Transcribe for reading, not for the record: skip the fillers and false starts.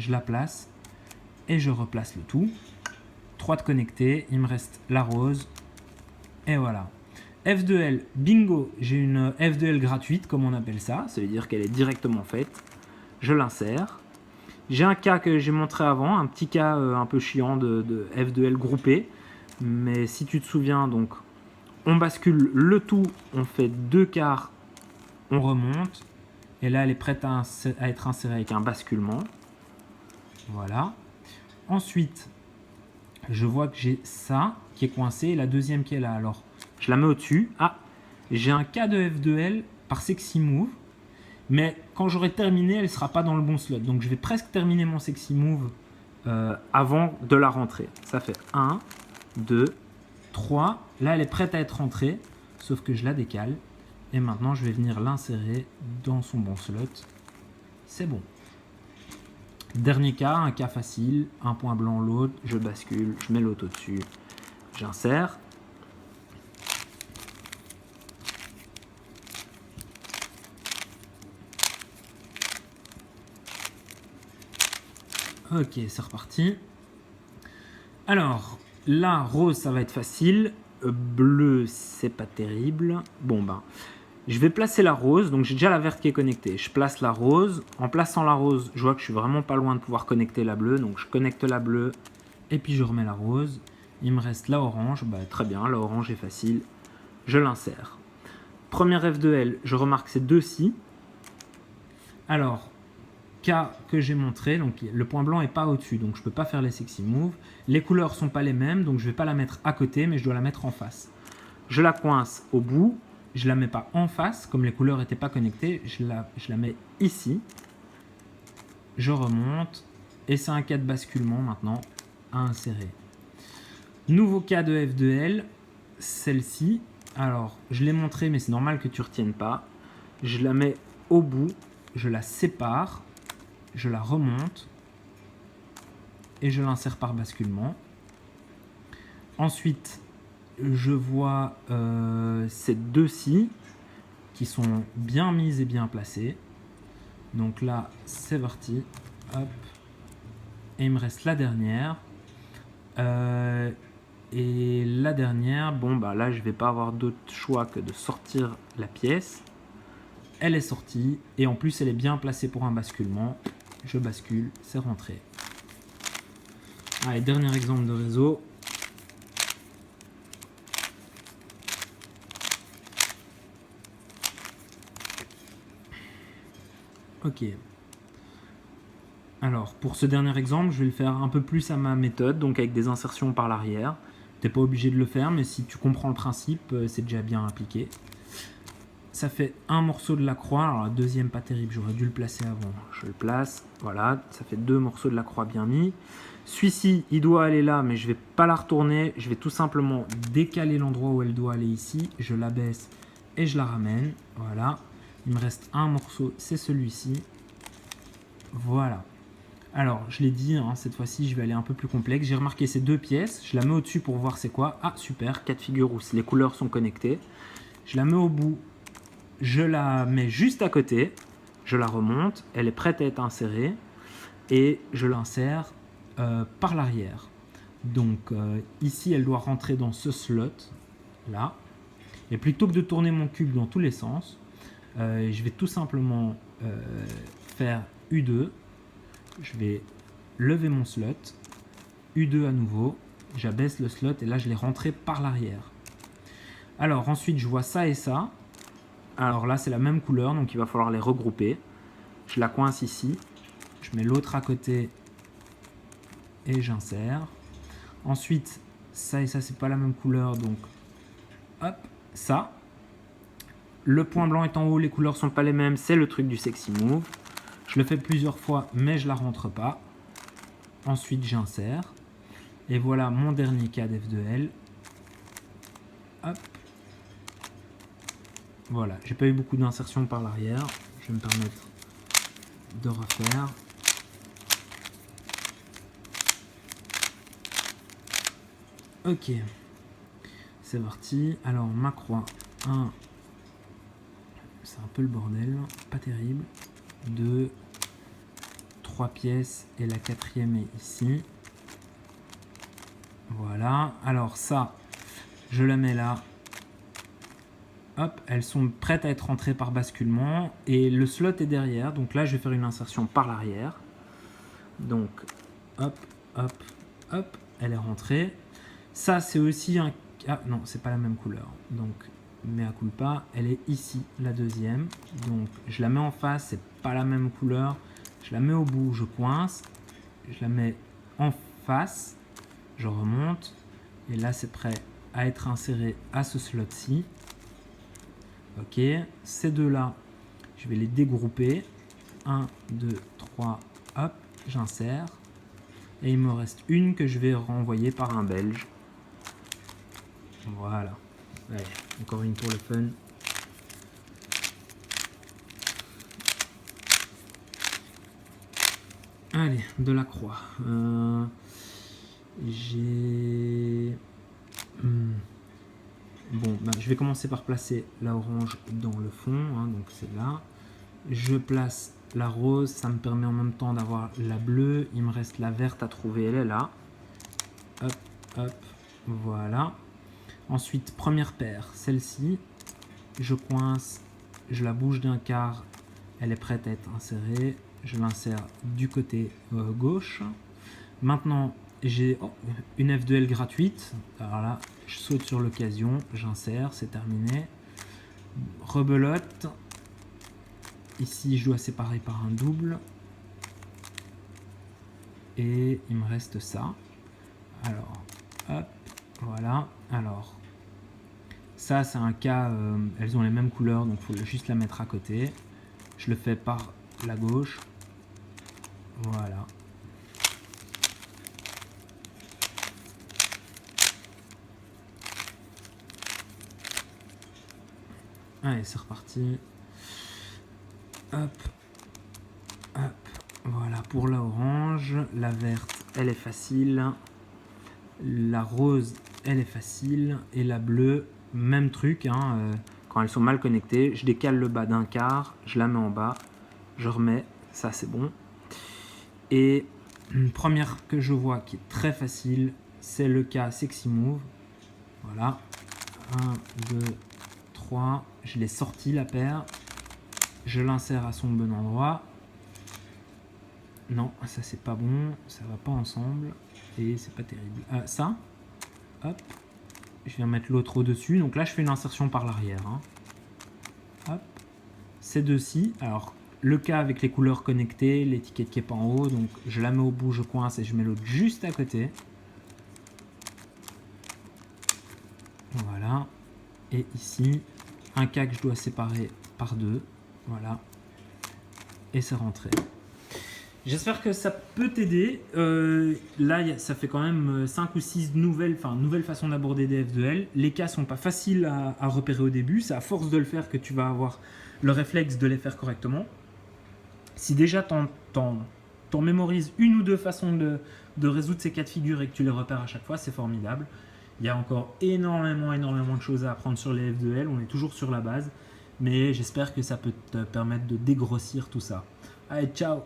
je la place et je replace le tout. 3 de connectés, il me reste la rose et voilà. F2L, bingo, j'ai une F2L gratuite comme on appelle ça, ça veut dire qu'elle est directement faite. Je l'insère. J'ai un cas que j'ai montré avant, un petit cas un peu chiant de F2L groupé, mais si tu te souviens, donc on bascule le tout, on fait 2 quarts, on remonte, et là elle est prête à être insérée avec un basculement. Voilà. Ensuite, je vois que j'ai ça qui est coincé et la deuxième qui est là. Alors, je la mets au-dessus. Ah, j'ai un cas de F2L par Sexy Move, mais quand j'aurai terminé, elle ne sera pas dans le bon slot. Donc, je vais presque terminer mon Sexy Move avant de la rentrer. Ça fait 1, 2, 3. Là, elle est prête à être rentrée, sauf que je la décale. Et maintenant, je vais venir l'insérer dans son bon slot. C'est bon. Dernier cas, un cas facile, un point blanc, l'autre, je bascule, je mets l'autre au-dessus, j'insère. Ok, c'est reparti. Alors, là, rose, ça va être facile. Bleu, c'est pas terrible. Bon, ben, je vais placer la rose. Donc, j'ai déjà la verte qui est connectée. Je place la rose. En plaçant la rose, je vois que je suis vraiment pas loin de pouvoir connecter la bleue. Donc, je connecte la bleue et puis je remets la rose. Il me reste la orange. Bah, très bien, la orange est facile. Je l'insère. Première F2L, je remarque ces deux-ci. Alors, K que j'ai montré, donc le point blanc n'est pas au-dessus, donc je ne peux pas faire les sexy moves. Les couleurs ne sont pas les mêmes, donc je ne vais pas la mettre à côté, mais je dois la mettre en face. Je la coince au bout, je ne la mets pas en face, comme les couleurs n'étaient pas connectées, je la mets ici. Je remonte, et c'est un cas de basculement maintenant à insérer. Nouveau cas de F2L, celle-ci. Alors, je l'ai montré, mais c'est normal que tu ne retiennes pas. Je la mets au bout, je la sépare, je la remonte et je l'insère par basculement. Ensuite, je vois ces deux-ci qui sont bien mises et bien placées. Donc là, c'est parti. Hop. Et il me reste la dernière. Et la dernière, bon bah là je vais pas avoir d'autre choix que de sortir la pièce. Elle est sortie et en plus elle est bien placée pour un basculement. Je bascule, c'est rentré. Allez, dernier exemple de réseau. Ok. Alors pour ce dernier exemple, je vais le faire un peu plus à ma méthode, donc avec des insertions par l'arrière. Tu n'es pas obligé de le faire, mais si tu comprends le principe, c'est déjà bien appliqué. Ça fait un morceau de la croix. Alors la deuxième pas terrible, j'aurais dû le placer avant. Je le place, voilà, ça fait 2 morceaux de la croix bien mis. Celui-ci, il doit aller là, mais je ne vais pas la retourner. Je vais tout simplement décaler l'endroit où elle doit aller ici. Je l'abaisse et je la ramène. Voilà. Il me reste un morceau, c'est celui-ci. Voilà. Alors, je l'ai dit, hein, cette fois-ci, je vais aller un peu plus complexe. J'ai remarqué ces deux pièces. Je la mets au-dessus pour voir c'est quoi. Ah, super, cas de figure où les couleurs sont connectées. Je la mets au bout. Je la mets juste à côté. Je la remonte. Elle est prête à être insérée. Et je l'insère par l'arrière. Donc, ici, elle doit rentrer dans ce slot. Là. Et plutôt que de tourner mon cube dans tous les sens, je vais tout simplement faire U2. Je vais lever mon slot, U2 à nouveau, j'abaisse le slot et là je l'ai rentré par l'arrière. Alors ensuite je vois ça et ça. Alors là c'est la même couleur donc il va falloir les regrouper. Je la coince ici, je mets l'autre à côté et j'insère. Ensuite ça et ça c'est pas la même couleur donc hop, ça. Le point blanc est en haut, les couleurs sont pas les mêmes, c'est le truc du sexy move. Je le fais plusieurs fois mais je la rentre pas. Ensuite, j'insère. Et voilà mon dernier cas d'F2L. Hop. Voilà, j'ai pas eu beaucoup d'insertion par l'arrière. Je vais me permettre de refaire. Ok. C'est parti. Alors, ma croix 1. C'est un peu le bordel. Pas terrible. 2. 3 pièces et la 4e est ici. Voilà, alors ça, je la mets là. Hop, elles sont prêtes à être rentrées par basculement et le slot est derrière. Donc là, je vais faire une insertion par l'arrière. Donc, hop, hop, hop, elle est rentrée. Ça, c'est aussi un... Ah non, c'est pas la même couleur. Donc, mea culpa, elle est ici, la deuxième. Donc, je la mets en face, c'est pas la même couleur. Je la mets au bout, je coince. Je la mets en face. Je remonte et là c'est prêt à être inséré à ce slot-ci. Ok, ces deux-là, je vais les dégrouper. 1, 2, 3, hop, j'insère. Et il me reste une que je vais renvoyer par un belge. Voilà. Allez, encore une pour le fun. Allez, de la croix. J'ai... Bon, bah, je vais commencer par placer la orange dans le fond, hein, donc c'est là. Je place la rose, ça me permet en même temps d'avoir la bleue. Il me reste la verte à trouver, elle est là. Hop, hop, voilà. Ensuite, première paire, celle-ci. Je coince, je la bouge d'un quart, elle est prête à être insérée. Je l'insère du côté gauche. Maintenant, j'ai une F2L gratuite. Alors là, je saute sur l'occasion, j'insère, c'est terminé. Rebelote. Ici, je dois séparer par un double. Et il me reste ça. Alors, hop, voilà. Alors, ça, c'est un cas, elles ont les mêmes couleurs, donc il faut juste la mettre à côté. Je le fais par la gauche. Voilà. Allez, c'est reparti. Hop, hop, voilà pour la orange. La verte, elle est facile. La rose, elle est facile. Et la bleue, même truc. Hein, quand elles sont mal connectées, je décale le bas d'un quart, je la mets en bas, je remets, ça c'est bon. Et une première que je vois qui est très facile, c'est le cas Sexy Move. Voilà. 1, 2, 3. Je l'ai sorti la paire. Je l'insère à son bon endroit. Non, ça c'est pas bon. Ça va pas ensemble. Et c'est pas terrible. Ça. Hop. Je viens mettre l'autre au-dessus. Donc là, je fais une insertion par l'arrière. Hein. Hop. Ces deux-ci. Alors, le cas avec les couleurs connectées, l'étiquette qui est pas en haut. Donc, je la mets au bout, je coince et je mets l'autre juste à côté. Voilà. Et ici, un cas que je dois séparer par deux. Voilà. Et c'est rentré. J'espère que ça peut t'aider. Là, ça fait quand même 5 ou 6 nouvelles façons d'aborder des F2L. Les cas sont pas faciles à repérer au début. C'est à force de le faire que tu vas avoir le réflexe de les faire correctement. Si déjà t'en mémorises une ou deux façons de résoudre ces cas de figure et que tu les repères à chaque fois, c'est formidable. Il y a encore énormément de choses à apprendre sur les F2L. On est toujours sur la base. Mais j'espère que ça peut te permettre de dégrossir tout ça. Allez, ciao!